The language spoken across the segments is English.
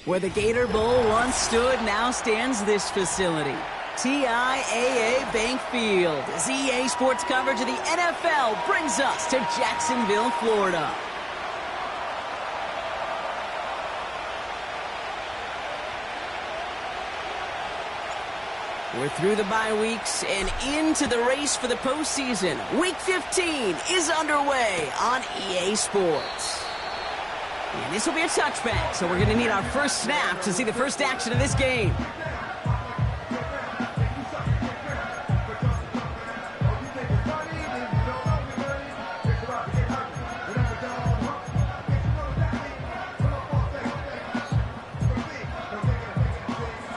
Where the Gator Bowl once stood, now stands this facility. TIAA Bank Field, as EA Sports coverage of the NFL brings us to Jacksonville, Florida. We're through the bye weeks and into the race for the postseason. Week 15 is underway on EA Sports. And this will be a touchback, so we're going to need our first snap to see the first action of this game.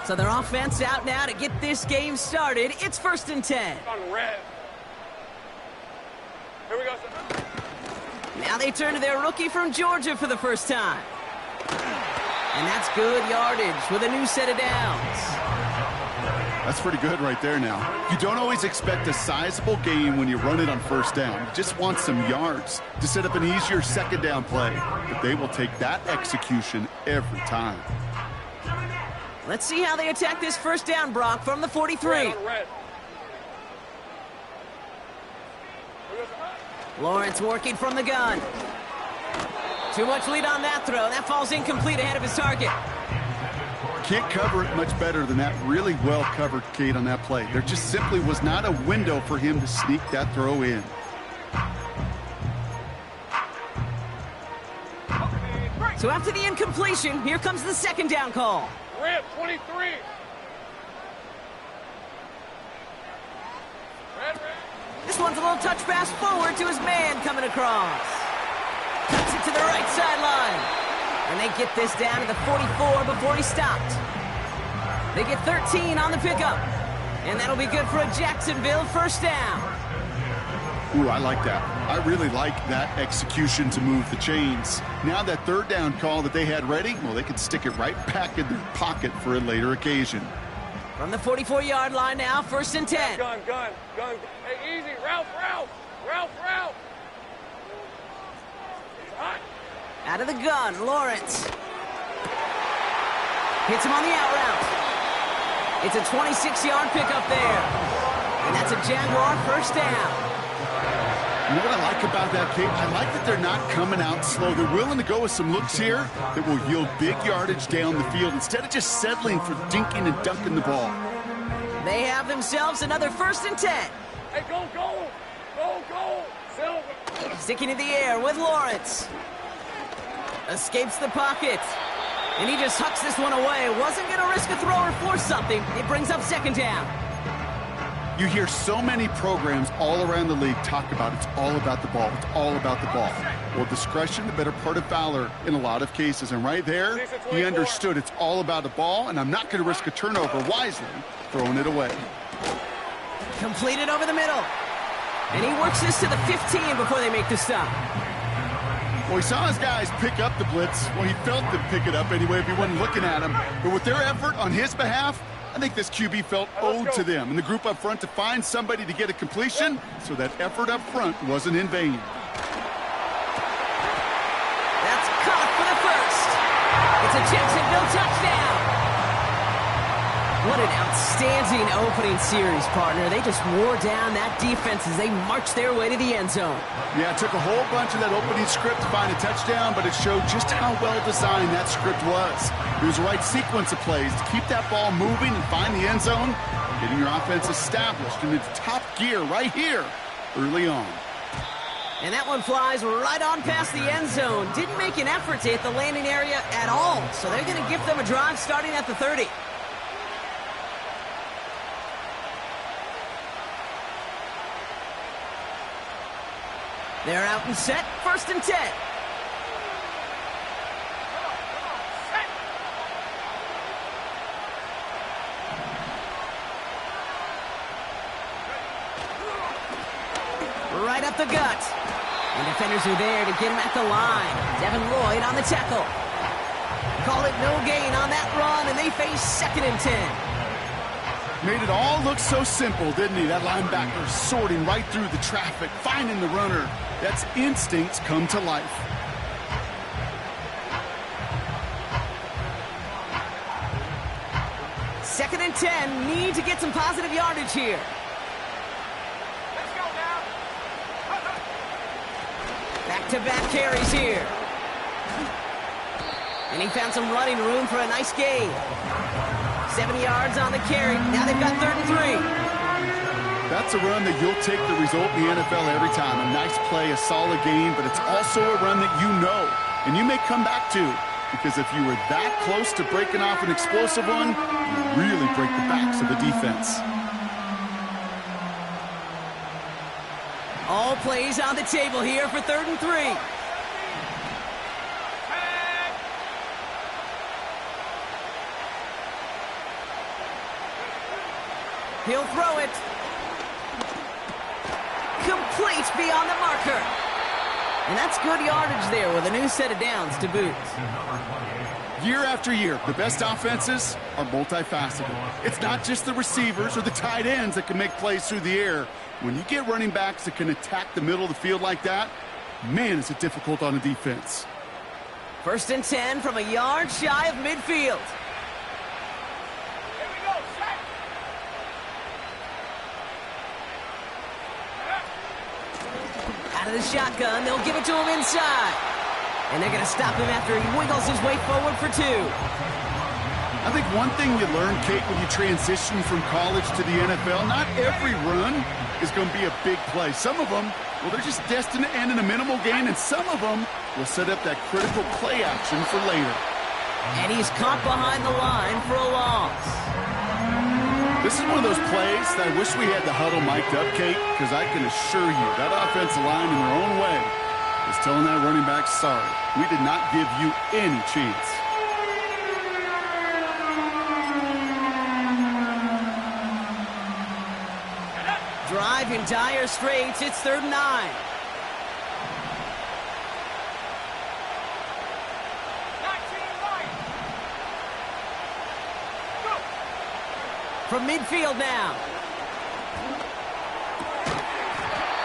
So their offense out now to get this game started. It's 1st and 10. On red. Here we go, sir. Now they turn to their rookie from Georgia for the first time. And that's good yardage with a new set of downs. That's pretty good right there now. You don't always expect a sizable gain when you run it on first down. You just want some yards to set up an easier second down play. But they will take that execution every time. Let's see how they attack this first down, Brock, from the 43. Red. Lawrence working from the gun. Too much lead on that throw. That falls incomplete ahead of his target. Can't cover it much better than that really well-covered Kate on that play. There just simply was not a window for him to sneak that throw in. So after the incompletion, here comes the second down call. Red, 23. Red. This one's a little touch pass forward to his man coming across. Cuts it to the right sideline. And they get this down to the 44 before he stopped. They get 13 on the pickup. And that'll be good for a Jacksonville first down. Ooh, I like that. I really like that execution to move the chains. Now that third down call that they had ready, well, they can stick it right back in their pocket for a later occasion. From the 44-yard line now, 1st and 10. Gun. Hey, easy. Ralph. Hot. Out of the gun, Lawrence. Hits him on the out route. It's a 26-yard pickup there. And that's a Jaguar first down. You know what I like about that, Kate? I like that they're not coming out slow. They're willing to go with some looks here that will yield big yardage down the field instead of just settling for dinking and dunking the ball. They have themselves another 1st and 10. Hey, go. Silver. Sticking in the air with Lawrence. Escapes the pocket. And he just hucks this one away. Wasn't going to risk a throw or force something. It brings up second down. You hear so many programs all around the league talk about it's all about the ball. It's all about the ball. Well, discretion, the better part of valor in a lot of cases. And right there, he understood it's all about the ball, and I'm not going to risk a turnover wisely, throwing it away. Completed over the middle. And he works this to the 15 before they make the stop. Well, he saw his guys pick up the blitz. Well, he felt them pick it up anyway if he wasn't looking at him. But with their effort on his behalf, I think this QB felt owed to them and the group up front to find somebody to get a completion, so that effort up front wasn't in vain. That's caught for the first. It's a Jacksonville touchdown. What an outstanding opening series, partner. They just wore down that defense as they marched their way to the end zone. Yeah, it took a whole bunch of that opening script to find a touchdown, but it showed just how well designed that script was. It was the right sequence of plays to keep that ball moving and find the end zone, getting your offense established in its top gear right here early on. And that one flies right on past the end zone. Didn't make an effort to hit the landing area at all, so they're going to give them a drive starting at the 30. They're out and set, 1st and 10. Right up the gut. And defenders are there to get him at the line. Devin Lloyd on the tackle. Call it no gain on that run, and they face 2nd and 10. Made it all look so simple, didn't he? That linebacker sorting right through the traffic, finding the runner. That's instincts come to life. and 10. Need to get some positive yardage here. Let's go now. Back-to-back carries here. And he found some running room for a nice gain. 7 yards on the carry. Now they've got 3rd and 3. That's a run that you'll take the result in the NFL every time. A nice play, a solid gain, but it's also a run that you know and you may come back to, because if you were that close to breaking off an explosive one, you really break the backs of the defense. All plays on the table here for 3rd and 3. He'll throw it. Complete beyond the marker. And that's good yardage there with a new set of downs to boot. Year after year, the best offenses are multifaceted. It's not just the receivers or the tight ends that can make plays through the air. When you get running backs that can attack the middle of the field like that, man, is it difficult on a defense. 1st and 10 from a yard shy of midfield. Here we go, set. Out of the shotgun, they'll give it to him inside. And they're going to stop him after he wiggles his way forward for 2. I think one thing you learn, Kate, when you transition from college to the NFL, not every run is going to be a big play. Some of them, well, they're just destined to end in a minimal gain, and some of them will set up that critical play action for later. And he's caught behind the line for a loss. This is one of those plays that I wish we had the huddle mic'd up, Kate, because I can assure you that offensive line in their own way is telling that running back, sorry, we did not give you any chance. Drive in dire straits. It's 3rd and 9. 19 right. Go. From midfield now.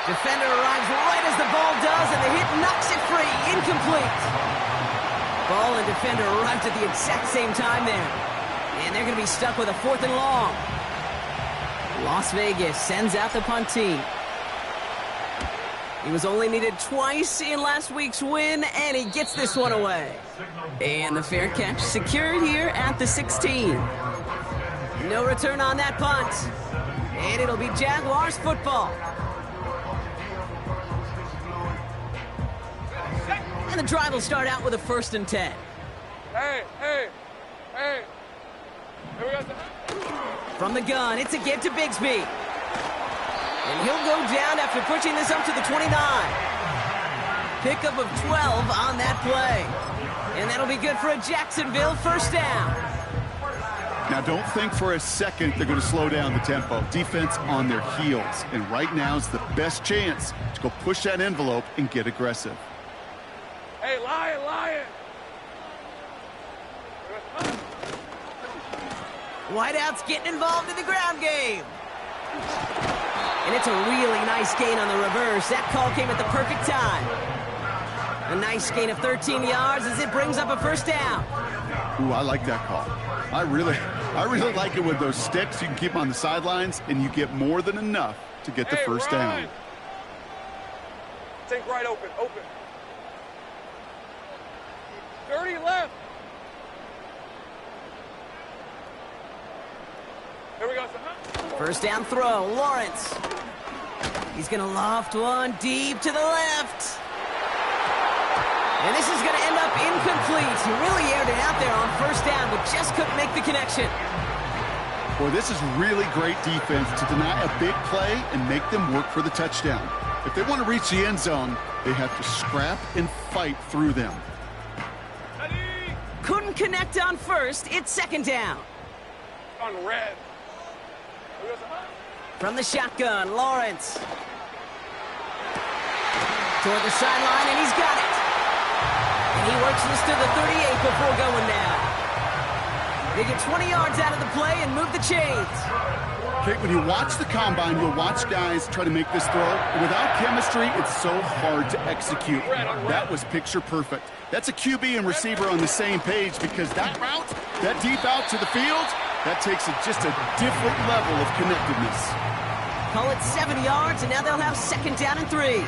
Defender arrives right as the ball does, and the hit knocks it free. Incomplete. Ball and defender arrived at the exact same time there. And they're going to be stuck with a 4th and long. Las Vegas sends out the punt team. He was only needed twice in last week's win, and he gets this one away. And the fair catch secured here at the 16. No return on that punt. And it'll be Jaguars football. And the drive will start out with a 1st and 10. Hey. Here we go. From the gun, it's a give to Bigsby. And he'll go down after pushing this up to the 29. Pickup of 12 on that play. And that'll be good for a Jacksonville 1st down. Now, don't think for a second they're going to slow down the tempo. Defense on their heels. And right now is the best chance to go push that envelope and get aggressive. Hey, lion. Whiteout's getting involved in the ground game. And it's a really nice gain on the reverse. That call came at the perfect time. A nice gain of 13 yards as it brings up a 1st down. Ooh, I like that call. I really like it with those sticks. You can keep them on the sidelines, and you get more than enough to get the 1st down. Take right open. 30 left. Here we go, son. 1st down throw, Lawrence. He's going to loft one deep to the left. And this is going to end up incomplete. He really aired it out there on 1st down, but just couldn't make the connection. Boy, this is really great defense to deny a big play and make them work for the touchdown. If they want to reach the end zone, they have to scrap and fight through them. Couldn't connect on 1st. It's 2nd down. On red. From the shotgun, Lawrence. Toward the sideline, and he's got it. And he works this to the 38 before going down. They get 20 yards out of the play and move the chains. Kate, when you watch the combine, you'll watch guys try to make this throw. Without chemistry, it's so hard to execute. That was picture perfect. That's a QB and receiver on the same page, because that route, that deep out to the field, That takes just a different level of connectedness. Call it 70 yards, and now they'll have 2nd down and 3.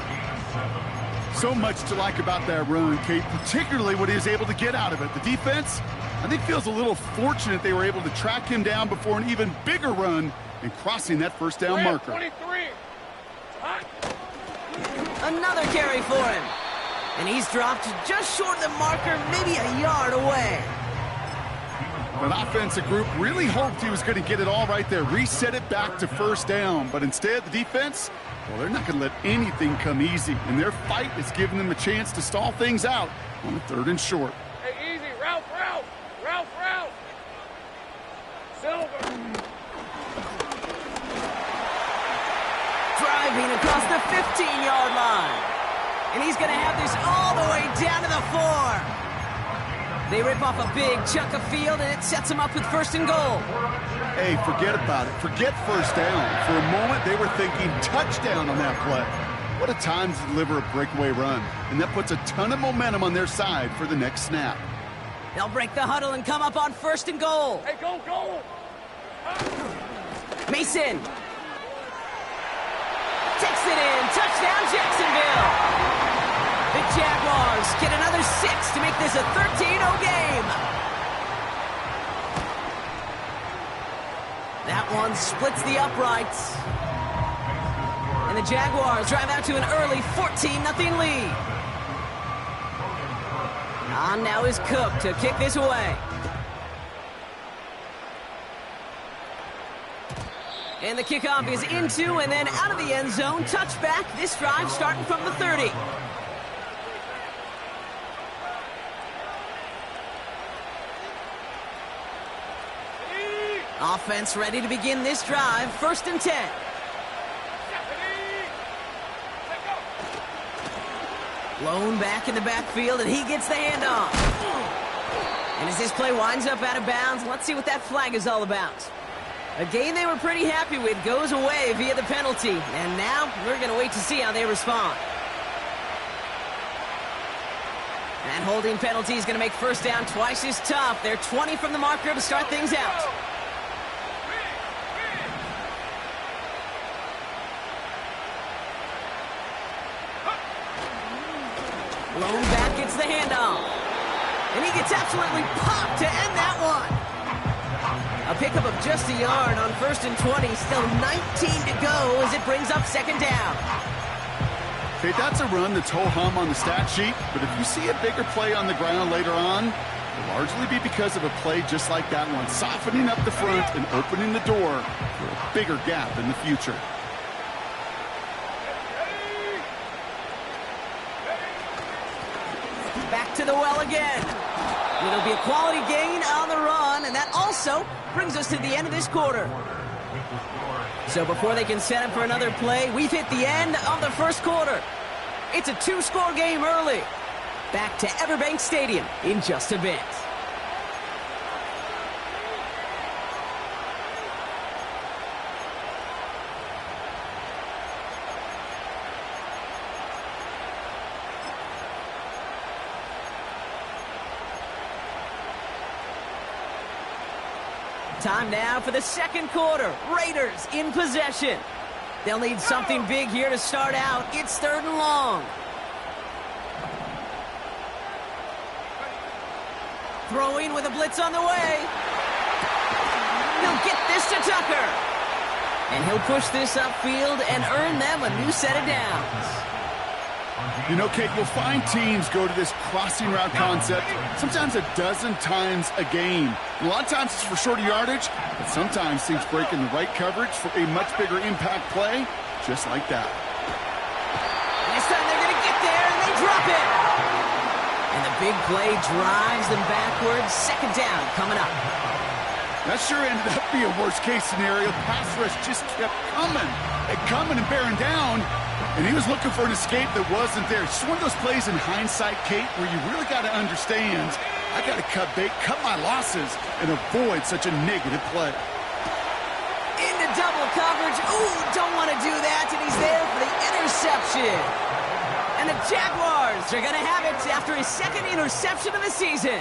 So much to like about that run, Kate, particularly what he was able to get out of it. The defense, I think, feels a little fortunate they were able to track him down before an even bigger run and crossing that 1st down marker. 23. Another carry for him. And he's dropped just short of the marker, maybe a yard away. An offensive group really hoped he was going to get it all right there, reset it back to 1st down. But instead, the defense, well, they're not going to let anything come easy. And their fight is giving them a chance to stall things out on the 3rd and short. Hey, easy. Ralph. Silver. Driving across the 15-yard line. And he's going to have this all the way down to the 4. They rip off a big chunk of field, and it sets them up with 1st and goal. Hey, forget about it. Forget 1st down. For a moment, they were thinking touchdown on that play. What a time to deliver a breakaway run. And that puts a ton of momentum on their side for the next snap. They'll break the huddle and come up on 1st and goal. Hey, go. Mason. Takes it in. Touchdown, Jacksonville. The Jaguars get another 6 to make this a 13-0 game. That one splits the uprights. And the Jaguars drive out to an early 14-0 lead. On now is Cook to kick this away. And the kickoff is into and then out of the end zone. Touchback. This drive starting from the 30. Offense ready to begin this drive. 1st and 10. Lone back in the backfield, and he gets the handoff. And as this play winds up out of bounds, let's see what that flag is all about. A game they were pretty happy with goes away via the penalty. And now we're going to wait to see how they respond. That holding penalty is going to make 1st down twice as tough. They're 20 from the marker to start things out. Lone back gets the handoff. And he gets absolutely popped to end that one. A pickup of just a yard on 1st and 20. Still 19 to go as it brings up 2nd down. Okay, that's a run that's ho-hum on the stat sheet, but if you see a bigger play on the ground later on, it'll largely be because of a play just like that one, softening up the front and opening the door for a bigger gap in the future. Back to the well again. It'll be a quality gain on the run, and that also brings us to the end of this quarter. So before they can set up for another play, we've hit the end of the 1st quarter. It's a 2-score game early. Back to Everbank Stadium in just a bit. Time now for the 2nd quarter. Raiders in possession. They'll need something big here to start out. It's 3rd and long. Throwing with a blitz on the way. He'll get this to Tucker. And he'll push this upfield and earn them a new set of downs. You know, Kate, you'll find teams go to this crossing route concept sometimes a dozen times a game. A lot of times it's for shorter yardage, but sometimes teams break in the right coverage for a much bigger impact play, just like that. This time they're going to get there, and they drop it. And the big play drives them backwards. 2nd down coming up. That sure ended up being a worst-case scenario. Pass rush just kept coming and bearing down. And he was looking for an escape that wasn't there. It's just one of those plays in hindsight, Kate, where you really got to understand, I got to cut bait, cut my losses, and avoid such a negative play. Into double coverage. Ooh, don't want to do that. And he's there for the interception. And the Jaguars are going to have it after his second interception of the season.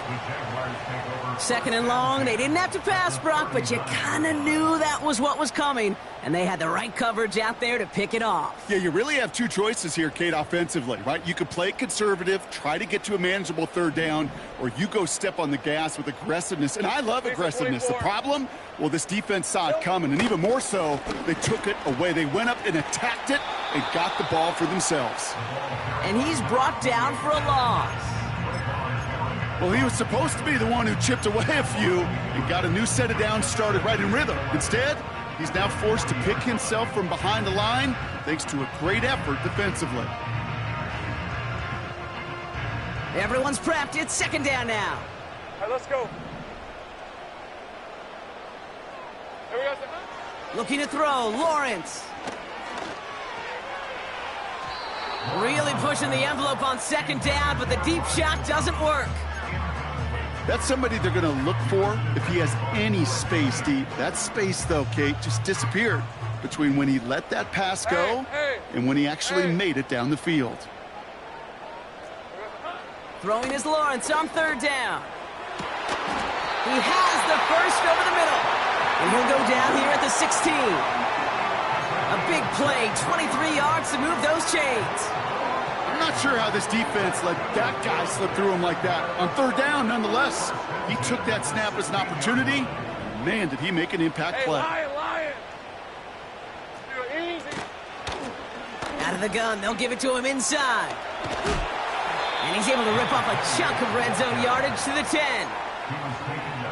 Second and long. They didn't have to pass, Brock, but you kind of knew that was what was coming, and they had the right coverage out there to pick it off. Yeah, you really have two choices here, Kate, offensively, right? You could play conservative, try to get to a manageable third down, or you go step on the gas with aggressiveness. And I love aggressiveness. The problem? Well, this defense saw it coming, and even more so, they took it away. They went up and attacked it and got the ball for themselves. And he's brought down for a loss. Well, he was supposed to be the one who chipped away a few and got a new set of downs started right in rhythm. Instead, he's now forced to pick himself from behind the line thanks to a great effort defensively. Everyone's prepped. It's second down now. All right, let's go. Here we go. Looking to throw. Lawrence. Really pushing the envelope on second down, but the deep shot doesn't work. That's somebody they're going to look for if he has any space deep. That space, though, Kate, just disappeared between when he let that pass go and when he actually made it down the field. Throwing is Lawrence on third down. He has the first over the middle. And he'll go down here at the 16. A big play, 23 yards to move those chains. I'm not sure how this defense let that guy slip through him like that. On third down, nonetheless, he took that snap as an opportunity. Man, did he make an impact play. Lion. Easy. Out of the gun, they'll give it to him inside. And he's able to rip off a chunk of red zone yardage to the 10.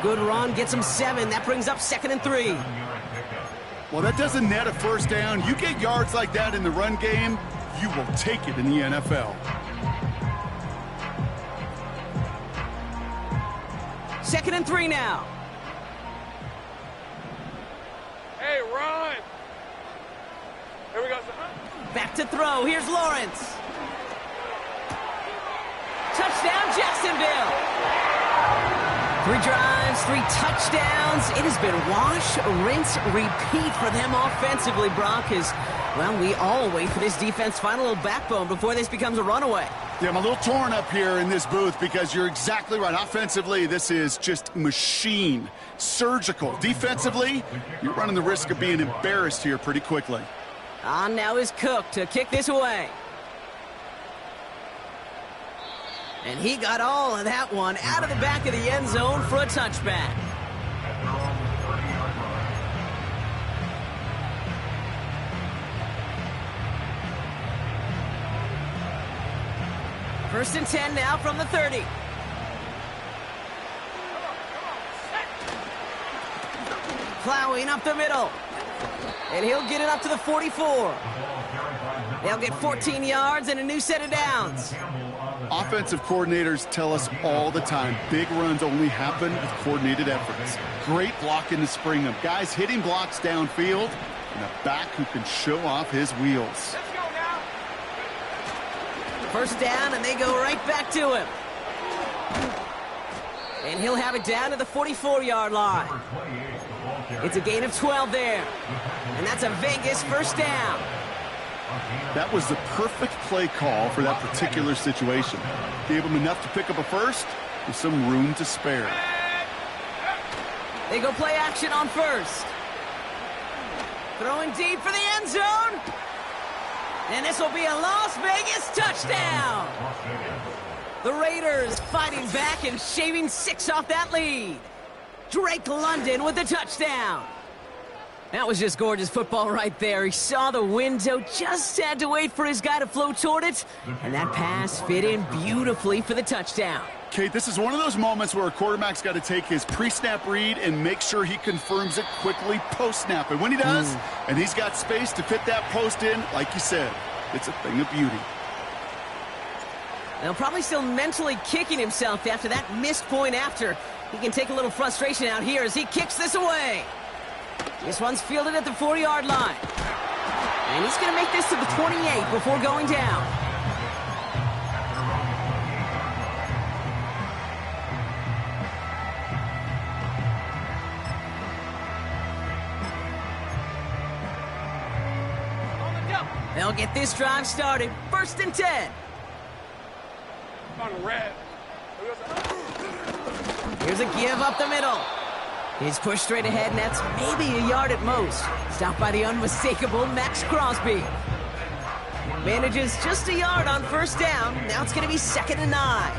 Good run, gets him 7. That brings up 2nd and 3. Well, that doesn't net a first down. You get yards like that in the run game, you will take it in the NFL. 2nd and 3 now. Hey, run. Here we go. Back to throw. Here's Lawrence. Touchdown, Jacksonville. 3 drives, 3 touchdowns. It has been wash, rinse, repeat for them offensively, Brock, as, well, we all wait for this defense to find a little backbone before this becomes a runaway. Yeah, I'm a little torn up here in this booth because you're exactly right. Offensively, this is just machine, surgical. Defensively, you're running the risk of being embarrassed here pretty quickly. On now is Cook to kick this away. And he got all of that one out of the back of the end zone for a touchback. First and 10 now from the 30. Plowing up the middle. And he'll get it up to the 44. They'll get 14 yards and a new set of downs. Offensive coordinators tell us all the time, big runs only happen with coordinated efforts. Great blocking to spring them. Guys hitting blocks downfield, and a back who can show off his wheels. First down, and they go right back to him. And he'll have it down to the 44-yard line. It's a gain of 12 there. And that's a Vegas first down. That was the perfect play call for that particular situation. Gave him enough to pick up a first with some room to spare. They go play action on first. Throwing deep for the end zone. And this will be a Las Vegas touchdown. The Raiders fighting back and shaving 6 off that lead. Drake London with the touchdown. That was just gorgeous football right there. He saw the window, just had to wait for his guy to flow toward it, and that pass fit in beautifully for the touchdown. Kate, this is one of those moments where a quarterback's got to take his pre-snap read and make sure he confirms it quickly post-snap. And when he does, and he's got space to fit that post in, like you said, it's a thing of beauty. Now, probably still mentally kicking himself after that missed point after. He can take a little frustration out here as he kicks this away. This one's fielded at the 40-yard line. And he's going to make this to the 28 before going down. They'll get this drive started. First and 10. On red. Here's a give up the middle. He's pushed straight ahead, and that's maybe a yard at most. Stopped by the unmistakable Max Crosby. Manages just a yard on first down. Now it's going to be 2nd and 9.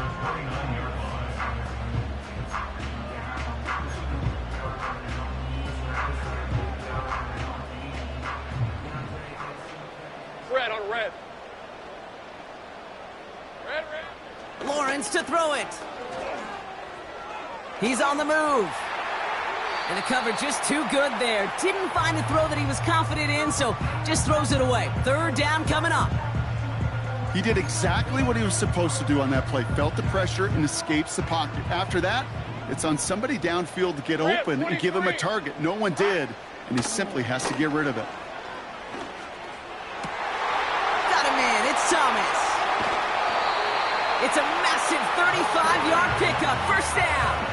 Red on red. Red. Lawrence to throw it. He's on the move. And the cover just too good there. Didn't find a throw that he was confident in, so just throws it away. 3rd down coming up. He did exactly what he was supposed to do on that play. Felt the pressure and escapes the pocket. After that, it's on somebody downfield to get open and give him a target. No one did, and he simply has to get rid of it. Got him in. It's Thomas. It's a massive 35-yard pickup. First down.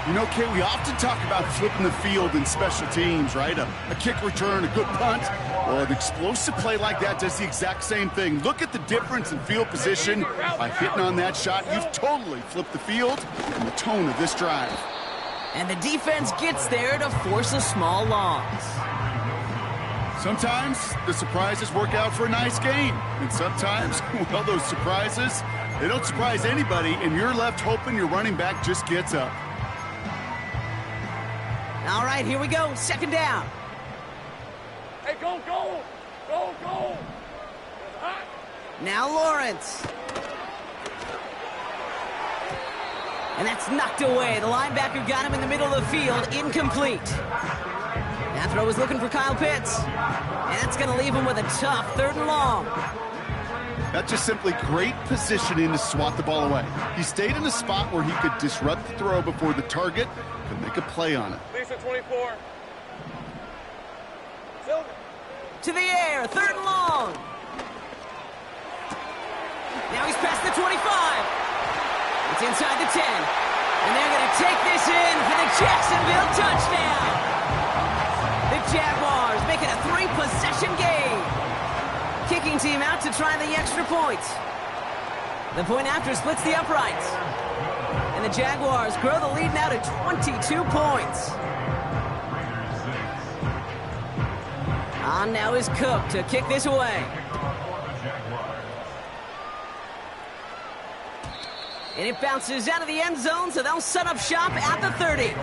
You know, Kay, we often talk about flipping the field in special teams, right? A kick return, a good punt. Well, an explosive play like that does the exact same thing. Look at the difference in field position. By hitting on that shot, you've totally flipped the field and the tone of this drive. And the defense gets there to force a small loss. Sometimes the surprises work out for a nice game. And sometimes, well, those surprises, they don't surprise anybody, and you're left hoping your running back just gets up. All right, here we go. 2nd down. Hey, go. Hot. Now Lawrence. And that's knocked away. The linebacker got him in the middle of the field. Incomplete. That throw was looking for Kyle Pitts. And that's going to leave him with a tough 3rd and long. That's just simply great positioning to swat the ball away. He stayed in a spot where he could disrupt the throw before the target could make a play on it. Lisa 24. Silver. To the air, 3rd and long. Now he's past the 25. It's inside the 10. And they're going to take this in for the Jacksonville touchdown. The Jaguars make it a 3-possession game. Kicking team out to try the extra points. The point after splits the uprights. And the Jaguars grow the lead now to 22 points. On now is Cook to kick this away. And it bounces out of the end zone, so they'll set up shop at the 30.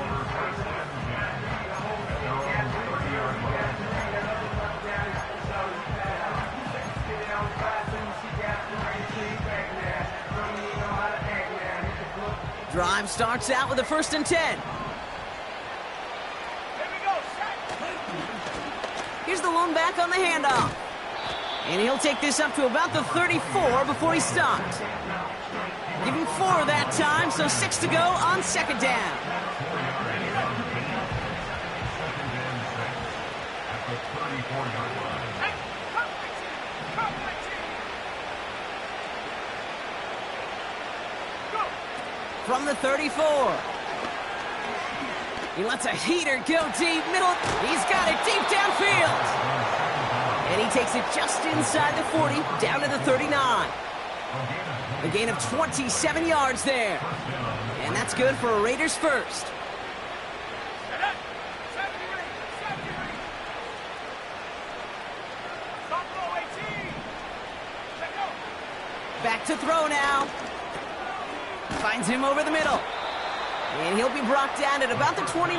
Drive starts out with a 1st and 10. Here's the lone back on the handoff. And he'll take this up to about the 34 before he stopped. Give him 4 that time, so 6 to go on 2nd down. From the 34. He lets a heater go deep middle. He's got it deep downfield. And he takes it just inside the 40, down to the 39. A gain of 27 yards there. And that's good for a Raiders first. Back to throw now. Finds him over the middle. And he'll be brought down at about the 29.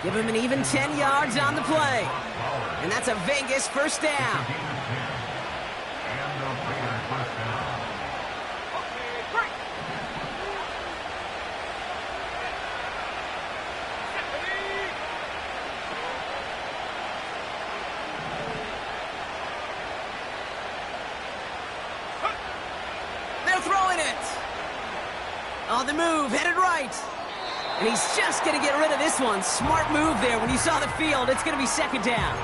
Give him an even 10 yards on the play. And that's a Vegas first down. They're throwing it. On the move, headed right. And he's just going to get rid of this one. Smart move there. When you saw the field, it's going to be 2nd down.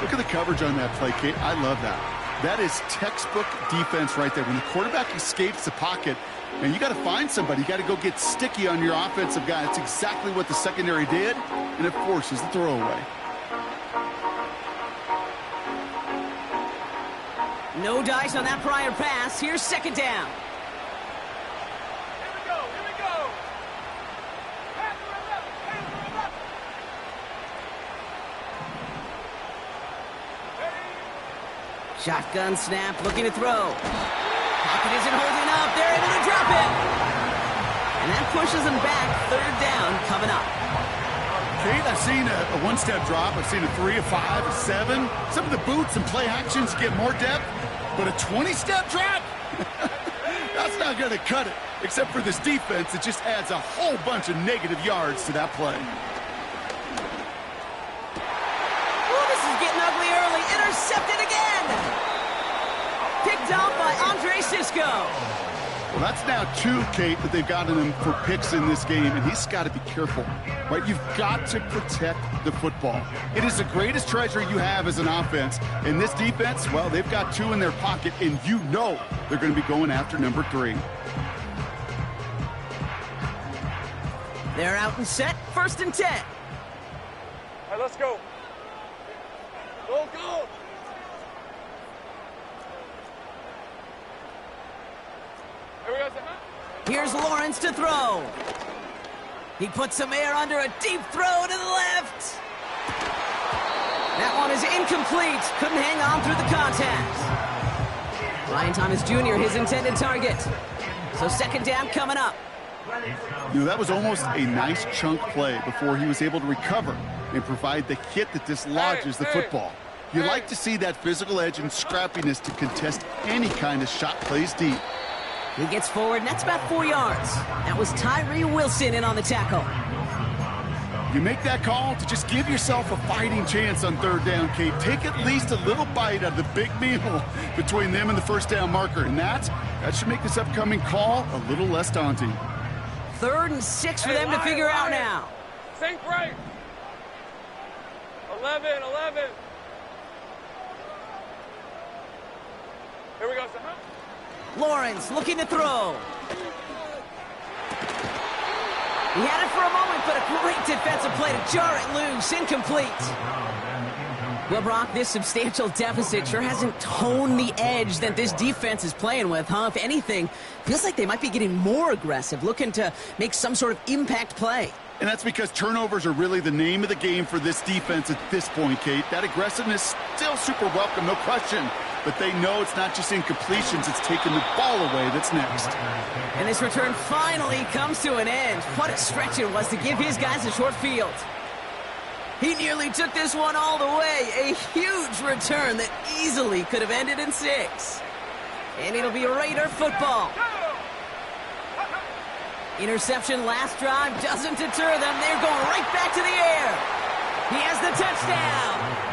Look at the coverage on that play, Kate. I love that. That is textbook defense right there. When the quarterback escapes the pocket, and you got to find somebody. You got to go get sticky on your offensive guy. That's exactly what the secondary did, and it forces the throwaway. No dice on that prior pass. Here's second down. Here we go. Here we go. Pass to the left. Pass to the left. Ready? Shotgun snap, looking to throw. Pocket isn't holding up. They're able to drop it. And that pushes them back. Third down coming up. Kate, I've seen a one-step drop. I've seen a 3, a 5, a 7. Some of the boots and play actions get more depth, but a 20-step drop? That's not going to cut it. Except for this defense, it just adds a whole bunch of negative yards to that play. Oh, this is getting ugly early. Intercepted again. Picked off by Andre Sisco. Well, that's now 2, Kate, that they've gotten him for picks in this game, and he's got to be careful, right? You've got to protect the football. It is the greatest treasure you have as an offense. And this defense, well, they've got 2 in their pocket, and you know they're going to be going after number 3. They're out and set. First and 10. All right, let's go. Go, go. Here we go, sir. Here's Lawrence to throw. He puts some air under a deep throw to the left. That one is incomplete. Couldn't hang on through the contact. Ryan Thomas Jr., his intended target. So second down coming up. You know, that was almost a nice chunk play before he was able to recover and provide the hit that dislodges the football. You like to see that physical edge and scrappiness to contest any kind of shot plays deep. He gets forward, and that's about 4 yards. That was Tyree Wilson in on the tackle. You make that call to just give yourself a fighting chance on third down, Kate. Take at least a little bite out of the big meal between them and the first down marker. And that should make this upcoming call a little less daunting. 3rd and 6 for them to figure out now. Sink right. 11. Here we go, sir. Lawrence looking to throw. He had it for a moment, but a great defensive play to jar it loose. Incomplete. Well, Brock, this substantial deficit sure hasn't toned the edge that this defense is playing with, huh? If anything, feels like they might be getting more aggressive, looking to make some sort of impact play. And that's because turnovers are really the name of the game for this defense at this point, Kate. That aggressiveness still super welcome, no question. But they know it's not just incompletions, it's taking the ball away that's next. And this return finally comes to an end. What a stretch it was to give his guys a short field. He nearly took this one all the way. A huge return that easily could have ended in 6. And it'll be Raider football. Interception last drive doesn't deter them. They're going right back to the air. He has the touchdown.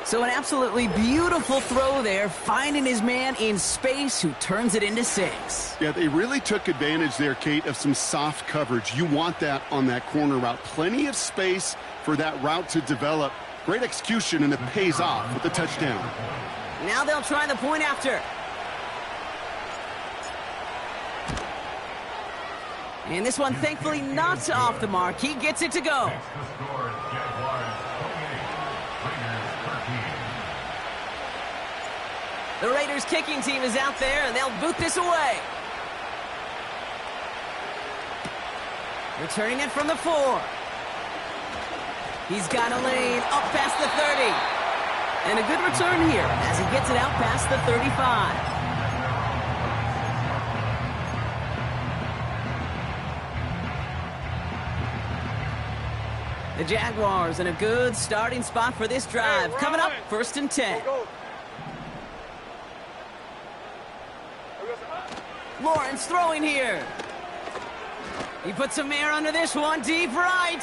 So an absolutely beautiful throw there, finding his man in space who turns it into 6. Yeah, they really took advantage there, Kate, of some soft coverage. You want that on that corner route. Plenty of space for that route to develop. Great execution, and it pays off with the touchdown. Now they'll try the point after. And this one, thankfully, not off the mark. He gets it to go. The Raiders kicking team is out there, and they'll boot this away. Returning it from the 4. He's got a lane up past the 30. And a good return here as he gets it out past the 35. The Jaguars in a good starting spot for this drive. Coming up, 1st and 10. Lawrence throwing here. He puts some air under this one, deep right.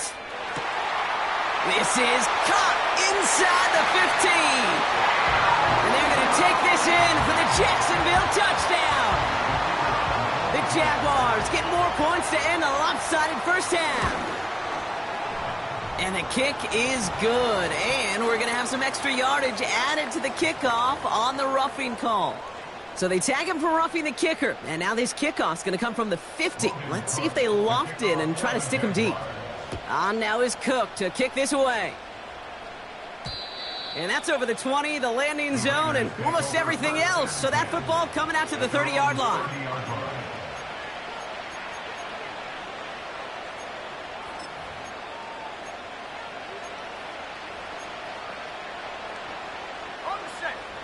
This is caught inside the 15. And they're going to take this in for the Jacksonville touchdown. The Jaguars get more points to end a lopsided first half. And the kick is good. And we're going to have some extra yardage added to the kickoff on the roughing call. So they tag him for roughing the kicker. And now this kickoff's going to come from the 50. Let's see if they loft it and try to stick him deep. On now is Cook to kick this away. And that's over the 20, the landing zone, and almost everything else. So that football coming out to the 30-yard line.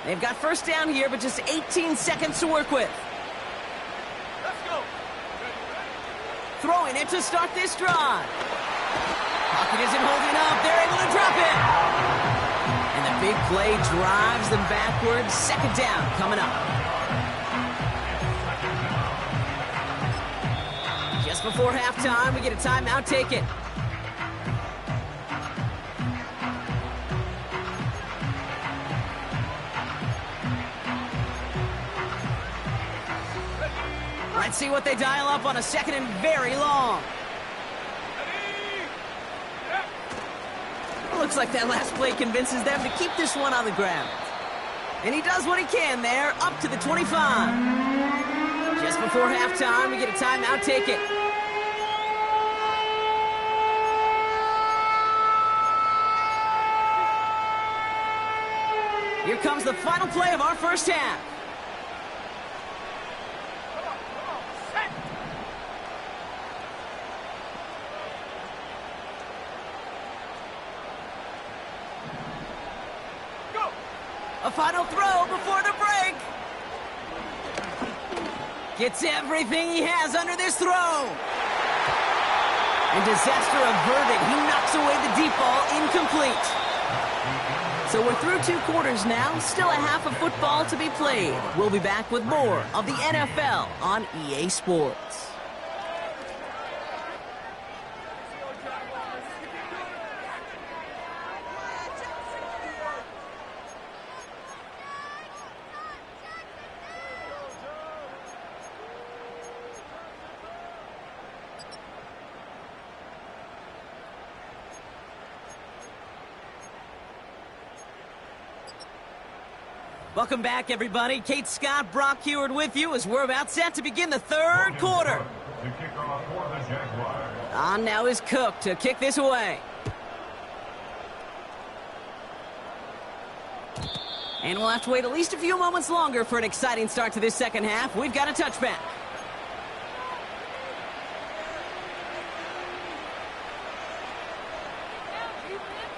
They've got first down here, but just 18 seconds to work with. Let's go. Throwing it to start this drive. Pocket isn't holding up. They're able to drop it. And the big play drives them backwards. Second down coming up. Just before halftime, we get a timeout taken. Let's see what they dial up on a second and very long. Looks like that last play convinces them to keep this one on the ground. And he does what he can there, up to the 25. Just before halftime, we get a timeout taken. Here comes the final play of our first half. A final throw before the break. Gets everything he has under this throw. And disaster averted. He knocks away the deep ball, incomplete. So we're through 2 quarters now. Still a half of football to be played. We'll be back with more of the NFL on EA Sports. Welcome back, everybody. Kate Scott, Brock Heward with you as we're about set to begin the third quarter. On now is Cook to kick this away. And we'll have to wait at least a few moments longer for an exciting start to this second half. We've got a touchback.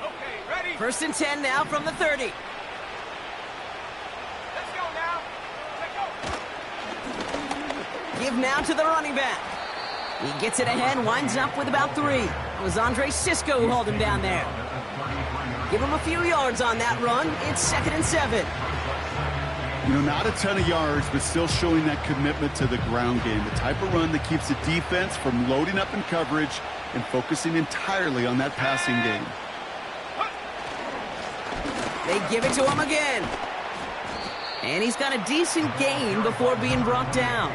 Okay, ready? First and 10 now from the 30. Give now to the running back. He gets it ahead, winds up with about 3. It was Andre Sisco who hauled him down there. Give him a few yards on that run. It's 2nd and 7. You know, not a ton of yards, but still showing that commitment to the ground game. The type of run that keeps the defense from loading up in coverage and focusing entirely on that passing game. They give it to him again. And he's got a decent gain before being brought down.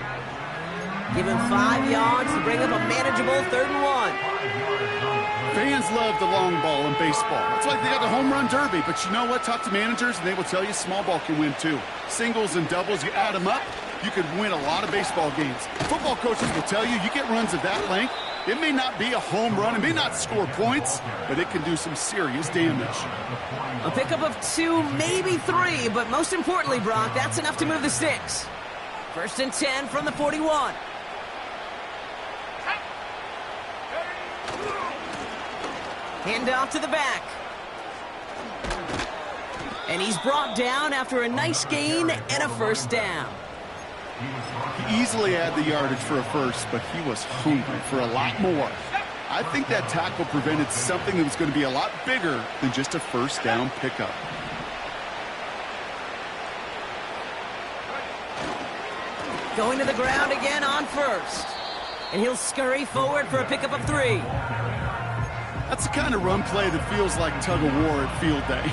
Give him 5 yards to bring up a manageable 3rd and 1. Fans love the long ball in baseball. It's like they got the home run derby, but you know what? Talk to managers and they will tell you small ball can win too. Singles and doubles, you add them up, you could win a lot of baseball games. Football coaches will tell you, you get runs of that length, it may not be a home run, it may not score points, but it can do some serious damage. A pickup of 2, maybe 3, but most importantly, Brock, that's enough to move the sticks. First and 10 from the 41. Hand off to the back. And he's brought down after a nice gain and a first down. He easily had the yardage for a first, but he was hungry for a lot more. I think that tackle prevented something that was going to be a lot bigger than just a first down pickup. Going to the ground again on first. And he'll scurry forward for a pickup of 3. That's the kind of run play that feels like tug-of-war at field day.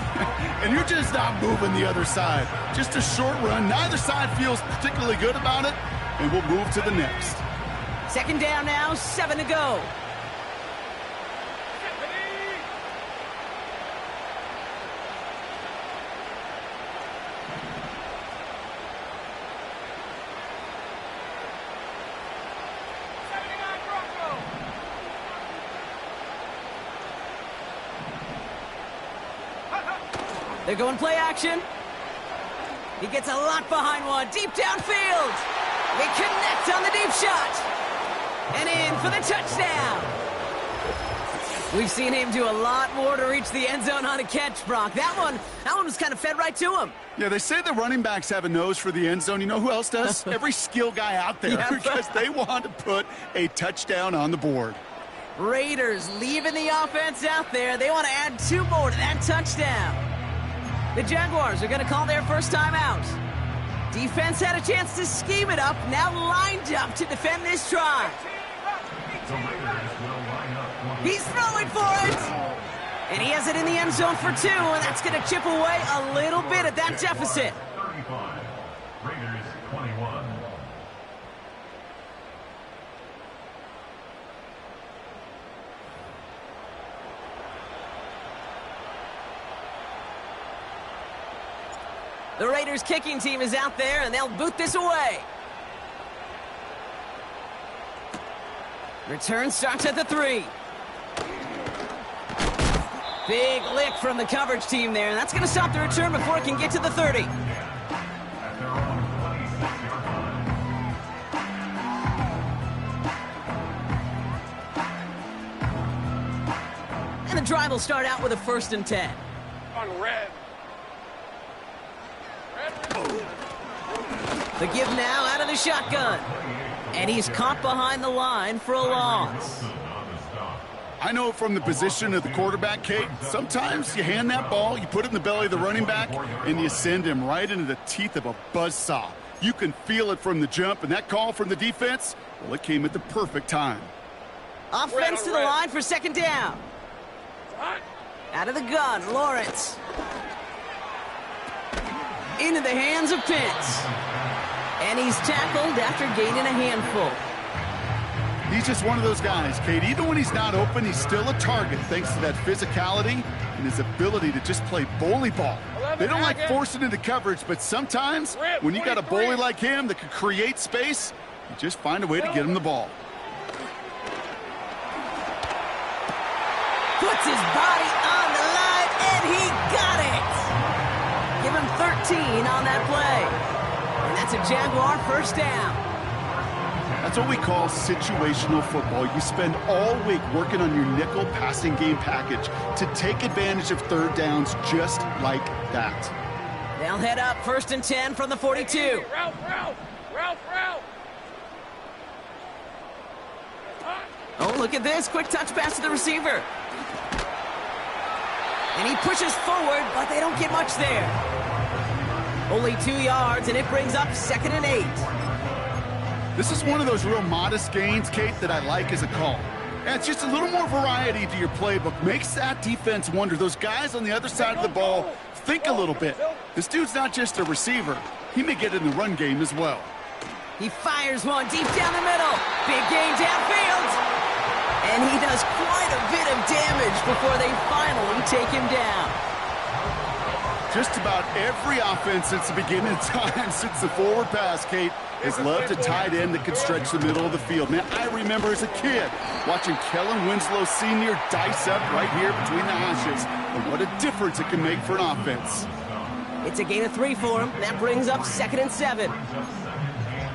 And you're just not moving the other side. Just a short run. Neither side feels particularly good about it, and we'll move to the next. Second down now, 7 to go. They're going play action. He gets a lot behind one, deep downfield. They connect on the deep shot. And in for the touchdown. We've seen him do a lot more to reach the end zone on a catch, Brock. That one was kind of fed right to him. Yeah, they say the running backs have a nose for the end zone. You know who else does? Every skill guy out there, Yeah. because they want to put a touchdown on the board. Raiders leaving the offense out there. They want to add 2 more to that touchdown. The Jaguars are going to call their first time out. Defense had a chance to scheme it up, now lined up to defend this try. He's throwing for it! And he has it in the end zone for 2, and that's going to chip away a little bit at that deficit. 35, Raiders 21. The Raiders kicking team is out there, and they'll boot this away. Return starts at the 3. Big lick from the coverage team there, and that's going to stop the return before it can get to the 30. At their own 26-yard line. And the drive will start out with a 1st and 10. On red. The give now out of the shotgun. And he's caught behind the line for a loss. I know from the position of the quarterback, Kate, sometimes you hand that ball, you put it in the belly of the running back, and you send him right into the teeth of a buzzsaw. You can feel it from the jump, and that call from the defense, well, it came at the perfect time. Offense to the line for 2nd down. Hot. Out of the gun, Lawrence. Into the hands of Pitts. And he's tackled after gaining a handful. He's just one of those guys, Kate. Even when he's not open, he's still a target thanks to that physicality and his ability to just play bully ball. They don't like forcing into coverage, but sometimes when you got a bully like him that can create space, you just find a way to get him the ball. Puts his body on the line, and he got it. Give him 13 on that play. And that's a Jaguar 1st down. That's what we call situational football. You spend all week working on your nickel passing game package to take advantage of 3rd downs just like that. They'll head up 1st and 10 from the 42. Ralph. Oh, look at this. Quick touch pass to the receiver. And he pushes forward, but they don't get much there. Only 2 yards, and it brings up 2nd and 8. This is one of those real modest gains, Kate, that I like as a call. And it's just a little more variety to your playbook. Makes that defense wonder. Those guys on the other side of the ball think a little bit. This dude's not just a receiver. He may get in the run game as well. He fires one deep down the middle. Big gain downfield. And he does quite a bit of damage before they finally take him down. Just about every offense since the beginning of time, since the forward pass, Kate, has loved a tight end that can stretch the middle of the field. Man, I remember as a kid watching Kellen Winslow Sr. dice up right here between the hashes. And what a difference it can make for an offense. It's a gain of 3 for him. That brings up 2nd and 7.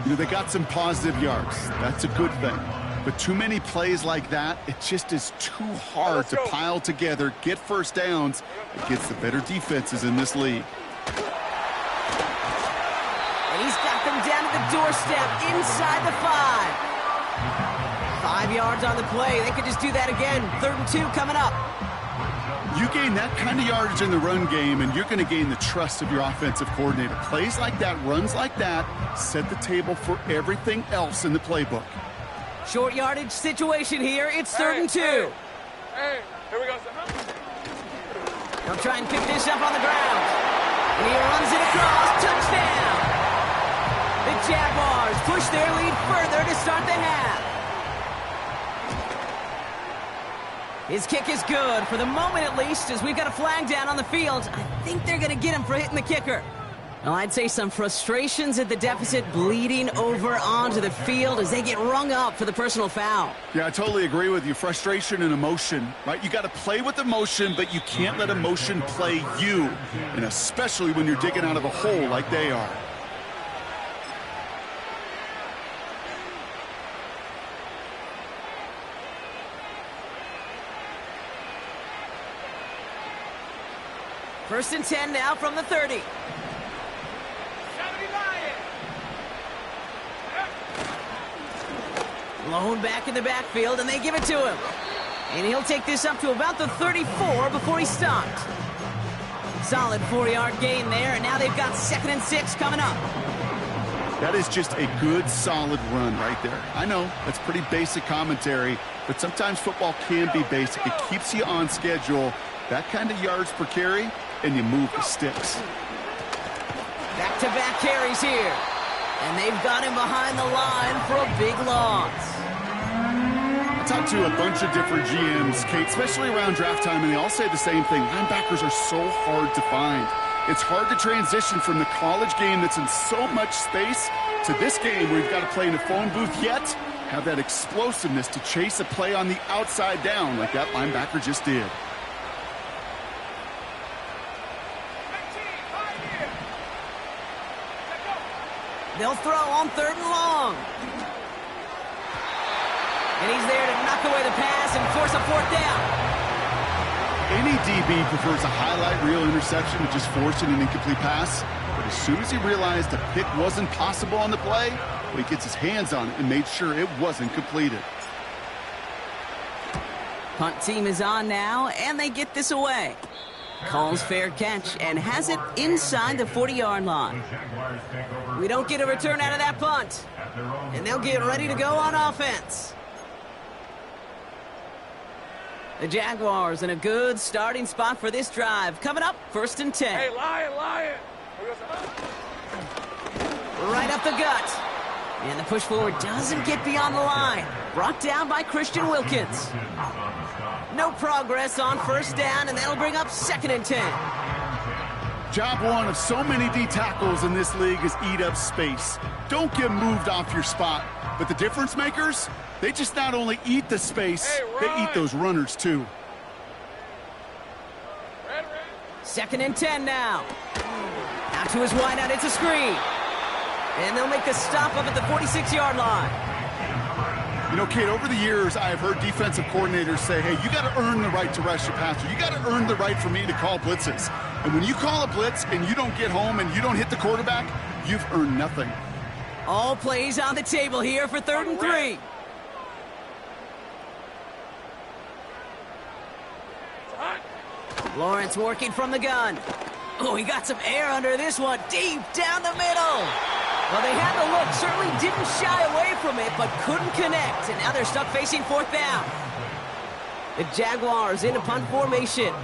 You know, they got some positive yards. That's a good thing. But too many plays like that, it just is too hard to pile together, get 1st downs against the better defenses in this league. And he's got them down at the doorstep inside the 5. 5 yards on the play. They could just do that again. 3rd and 2 coming up. You gain that kind of yardage in the run game, and you're going to gain the trust of your offensive coordinator. Plays like that, runs like that, set the table for everything else in the playbook. Short yardage situation here. It's 3rd and 2. Hey, here we go, son. They'll try and pick this up on the ground. And he runs it across. Touchdown! The Jaguars push their lead further to start the half. His kick is good, for the moment at least, as we've got a flag down on the field. I think they're going to get him for hitting the kicker. Well, I'd say some frustrations at the deficit bleeding over onto the field as they get rung up for the personal foul. Yeah, I totally agree with you. Frustration and emotion, right? You got to play with emotion, but you can't let emotion play you, and especially when you're digging out of a hole like they are. First and 10 now from the 30. Blown back in the backfield, and they give it to him. And he'll take this up to about the 34 before he stopped. Solid 4-yard gain there, and now they've got 2nd and 6 coming up. That is just a good, solid run right there. I know, that's pretty basic commentary, but sometimes football can be basic. It keeps you on schedule. That kind of yards per carry, and you move the sticks. Back-to-back carries here. And they've got him behind the line for a big loss. I talked to a bunch of different GMs, Kate, especially around draft time, and they all say the same thing. Linebackers are so hard to find. It's hard to transition from the college game that's in so much space to this game where you've got to play in a phone booth, yet have that explosiveness to chase a play on the outside down like that linebacker just did. They'll throw on 3rd and long. And he's there to knock away the pass and force a 4th down. Any DB prefers a highlight reel interception to just forcing an incomplete pass. But as soon as he realized a pick wasn't possible on the play, well, he gets his hands on it and made sure it wasn't completed. Punt team is on now, and they get this away. Calls fair catch and has it inside the 40-yard line. We don't get a return out of that punt. And they'll get ready to go on offense. The Jaguars in a good starting spot for this drive. Coming up, 1st and 10. Hey, Lion! Right up the gut. And the push forward doesn't get beyond the line. Brought down by Christian Wilkins. No progress on 1st down, and that'll bring up 2nd and 10. Job one of so many D tackles in this league is eat up space. Don't get moved off your spot. But the difference makers, they just not only eat the space, they eat those runners too. 2nd and 10 now. Out to his wideout, it's a screen. And they'll make the stop up at the 46-yard line. You know, Kate, over the years, I've heard defensive coordinators say, hey, you got to earn the right to rush your passer. You got to earn the right for me to call blitzes. And when you call a blitz and you don't get home and you don't hit the quarterback, you've earned nothing. All plays on the table here for 3rd and 3. Lawrence working from the gun. Oh, he got some air under this one, deep down the middle. Well, they had the look, certainly didn't shy away from it, but couldn't connect. And now they're stuck facing 4th down. The Jaguars in a punt formation.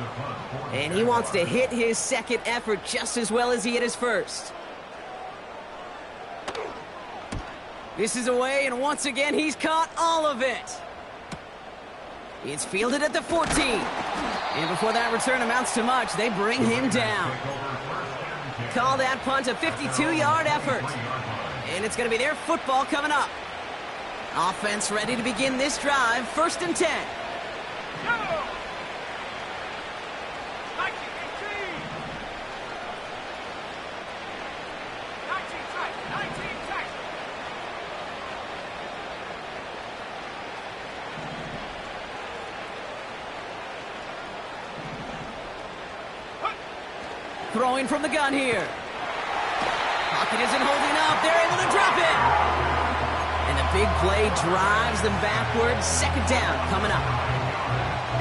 And he wants to hit his 2nd effort just as well as he hit his 1st. This is away, and once again, he's caught all of it. It's fielded at the 14. And before that return amounts to much, they bring him down. Call that punt a 52-yard effort. And it's going to be their football coming up. Offense ready to begin this drive. 1st and 10. Throwing from the gun here. Pocket isn't holding up. They're able to drop it. And the big play drives them backwards. 2nd down coming up.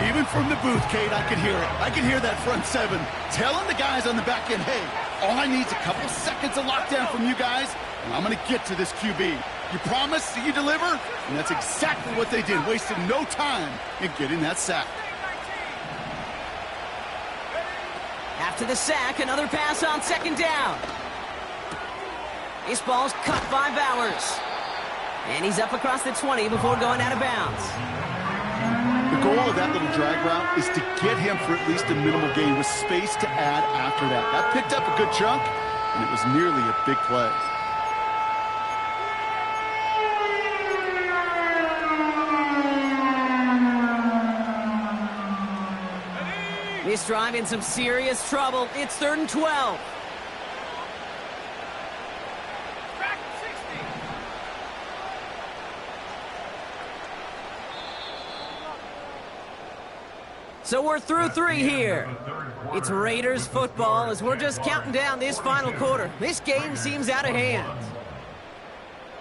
Even from the booth, Kate, I could hear it. I could hear that front 7 telling the guys on the back end, hey, all I need is a couple seconds of lockdown from you guys, and I'm going to get to this QB. You promise that you deliver? And that's exactly what they did, wasting no time in getting that sack. After the sack, another pass on 2nd down. This ball's cut by Bowers. And he's up across the 20 before going out of bounds. The goal of that little drag route is to get him for at least a minimal gain with space to add after that. That picked up a good chunk, and it was nearly a big play. This drive in some serious trouble. It's 3rd and 12. Back 60. So we're through 3 here. It's Raiders football as we're just counting down this final quarter. This game seems out of hand. I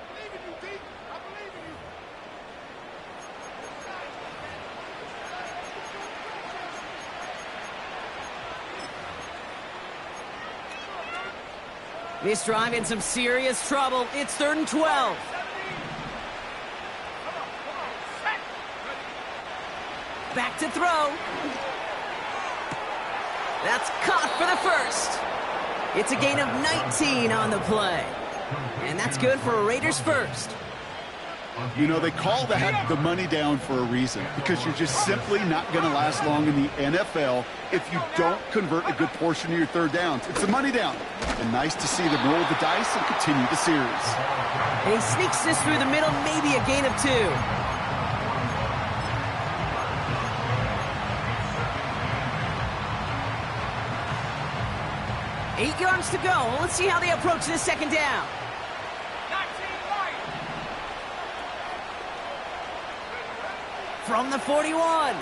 believe in you, Deke. I believe in you. This drive in some serious trouble. It's 3rd and 12. 17. Come on. Set. Back to throw. That's caught for the first. It's a gain of 19 on the play. And that's good for a Raiders first. You know, they call that the money down for a reason, because you're just simply not going to last long in the NFL if you don't convert a good portion of your third downs. It's a money down. And nice to see them roll the dice and continue the series. And he sneaks this through the middle, maybe a gain of 2. Eight yards to go. Let's see how they approach this second down. 19 right. From the 41.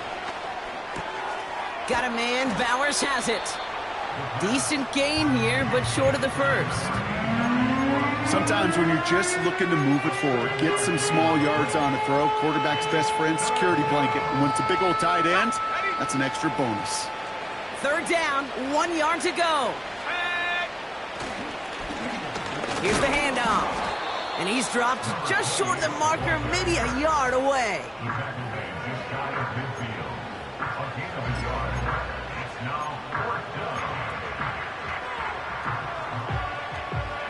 Got a man. Bowers has it. Decent gain here, but short of the first. Sometimes when you're just looking to move it forward, get some small yards on a throw, quarterback's best friend, security blanket. And when it's a big old tight end, that's an extra bonus. 3rd down, 1 yard to go. Here's the handoff. And he's dropped just short of the marker, maybe a yard away.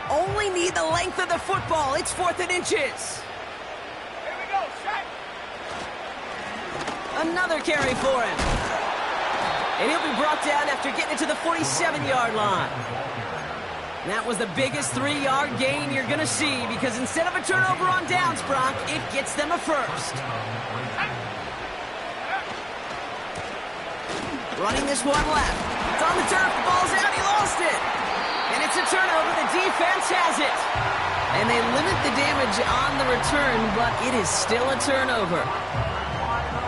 Only need the length of the football. It's 4th and inches. Here we go. Set. Another carry for him. And he'll be brought down after getting it to the 47-yard line. That was the biggest 3-yard gain you're going to see, because instead of a turnover on downs, Brock, it gets them a first. Running this one left. It's on the turf. The ball's out. He lost it. And it's a turnover. The defense has it. And they limit the damage on the return, but it is still a turnover.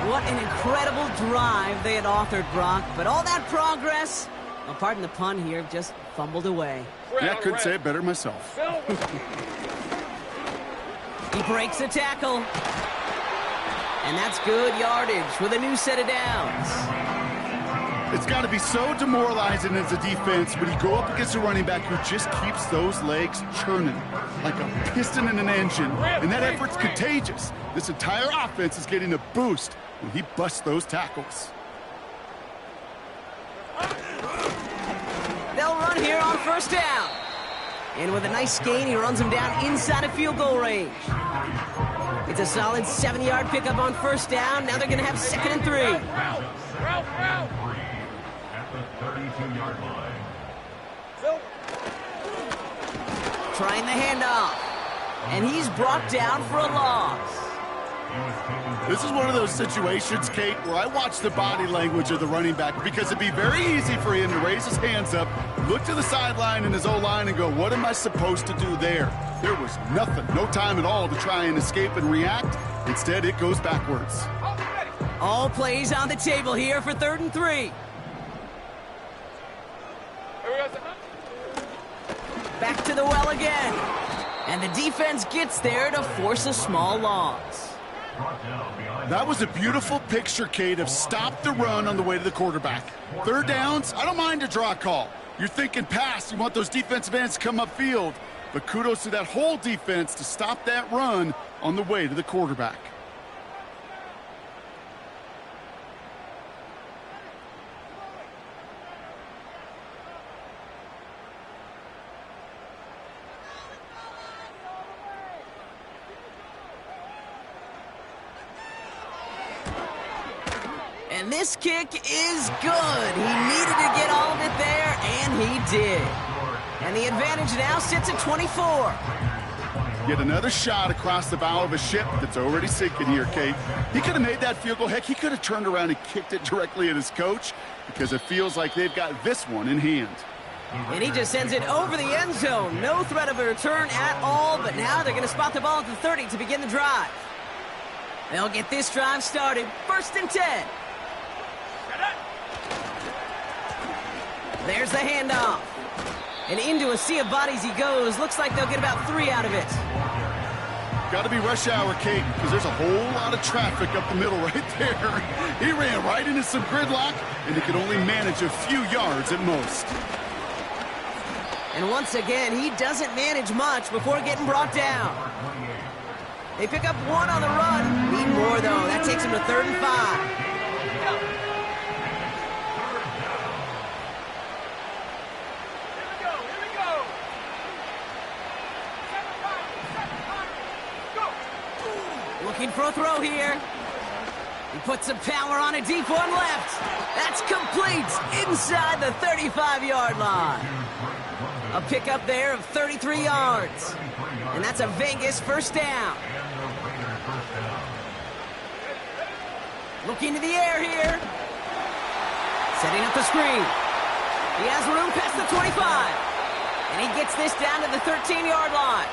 What an incredible drive they had authored, Brock. But all that progress, well, pardon the pun here, just fumbled away. Yeah, I couldn't say it better myself. He breaks a tackle. And that's good yardage with a new set of downs. It's got to be so demoralizing as a defense when you go up against a running back who just keeps those legs churning like a piston in an engine. And that effort's contagious. This entire offense is getting a boost when he busts those tackles. They'll run here on 1st down. And with a nice gain, he runs him down inside of field goal range. It's a solid 7-yard pickup on 1st down. Now they're going to have 2nd and 3. Route. At the 32-yard line. Trying the handoff. And he's brought down for a loss. This is one of those situations, Kate, where I watch the body language of the running back, because it'd be very easy for him to raise his hands up, look to the sideline in his O-line and go, what am I supposed to do there? There was nothing, no time at all to try and escape and react. Instead, it goes backwards. All plays on the table here for 3rd and 3. Here we go. Back to the well again. And the defense gets there to force a small loss. That was a beautiful picture, Kate, of stop the run on the way to the quarterback. 3rd downs, I don't mind a draw call. You're thinking pass, you want those defensive ends to come upfield. But kudos to that whole defense to stop that run on the way to the quarterback. And this kick is good. He needed to get all of it there, and he did. And the advantage now sits at 24. Yet another shot across the bow of a ship that's already sinking here, Kate. He could have made that field goal. Heck, he could have turned around and kicked it directly at his coach because it feels like they've got this one in hand. And he just sends it over the end zone. No threat of a return at all, but now they're going to spot the ball at the 30 to begin the drive. They'll get this drive started. 1st and 10. There's the handoff. And into a sea of bodies he goes. Looks like they'll get about 3 out of it. Got to be rush hour, Kate, because there's a whole lot of traffic up the middle right there. He ran right into some gridlock, and he could only manage a few yards at most. And once again, he doesn't manage much before getting brought down. They pick up 1 on the run. Need more, though. That takes him to 3rd and 5. Looking for a throw here. He puts some power on a deep one left. That's complete inside the 35-yard line. A pickup there of 33 yards. And that's a Vegas 1st down. Looking to the air here. Setting up the screen. He has room past the 25. And he gets this down to the 13-yard line.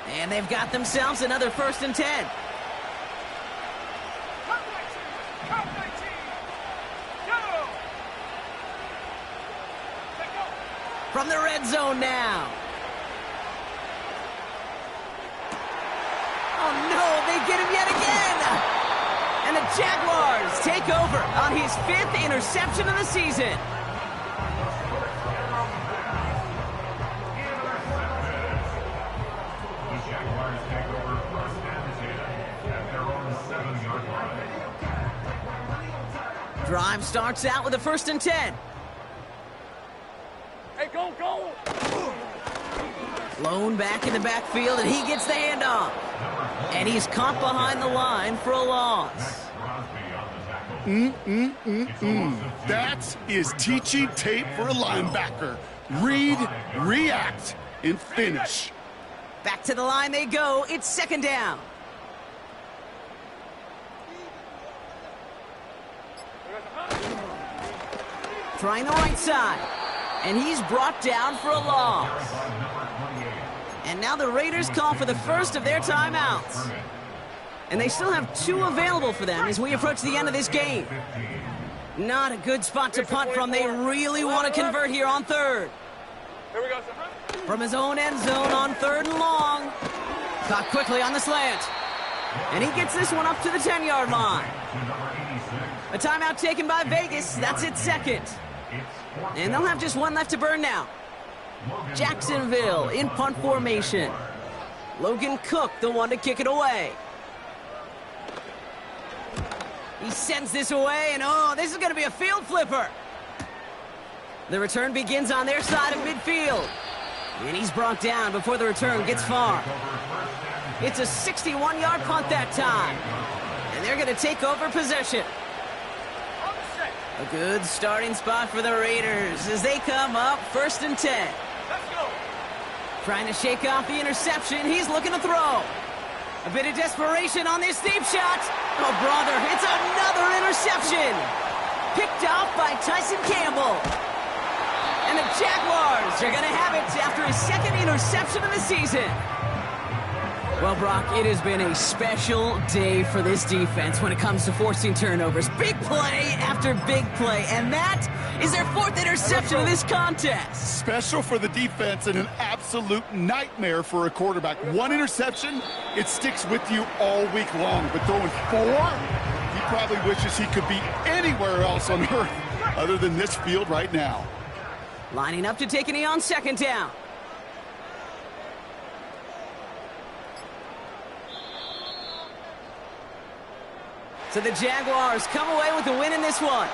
And they've got themselves another 1st and 10. From the red zone now. Oh no, they get him yet again. And the Jaguars take over on his 5th interception of the season. Drive starts out with a 1st and 10. Hey, go! Blown back in the backfield, and he gets the handoff. And he's caught behind the line for a loss. That is teaching tape for a linebacker. Read, react, and finish. Back to the line they go. It's 2nd down. Trying the right side. And he's brought down for a loss. And now the Raiders call for the first of their timeouts. And they still have 2 available for them as we approach the end of this game. Not a good spot to punt from. They really want to convert here on 3rd. Here we go, sir. From his own end zone on 3rd and long. Caught quickly on the slant. And he gets this one up to the 10-yard line. A timeout taken by Vegas. That's its 2nd. And they'll have just 1 left to burn now. Jacksonville in punt formation. Logan Cook, the one to kick it away. He sends this away, and oh, this is going to be a field flipper. The return begins on their side of midfield. And he's brought down before the return gets far. It's a 61-yard punt that time. And they're going to take over possession. A good starting spot for the Raiders as they come up 1st and 10. Let's go. Trying to shake off the interception. He's looking to throw. A bit of desperation on this deep shot. Oh, brother, it's another interception. Picked off by Tyson Campbell. And the Jaguars are going to have it after his 2nd interception of the season. Well, Brock, it has been a special day for this defense when it comes to forcing turnovers. Big play after big play, and that is their 4th interception of this contest. Special for the defense and an absolute nightmare for a quarterback. 1 interception, it sticks with you all week long. But throwing 4, he probably wishes he could be anywhere else on earth other than this field right now. Lining up to take a knee on 2nd down. So the Jaguars come away with a win in this one.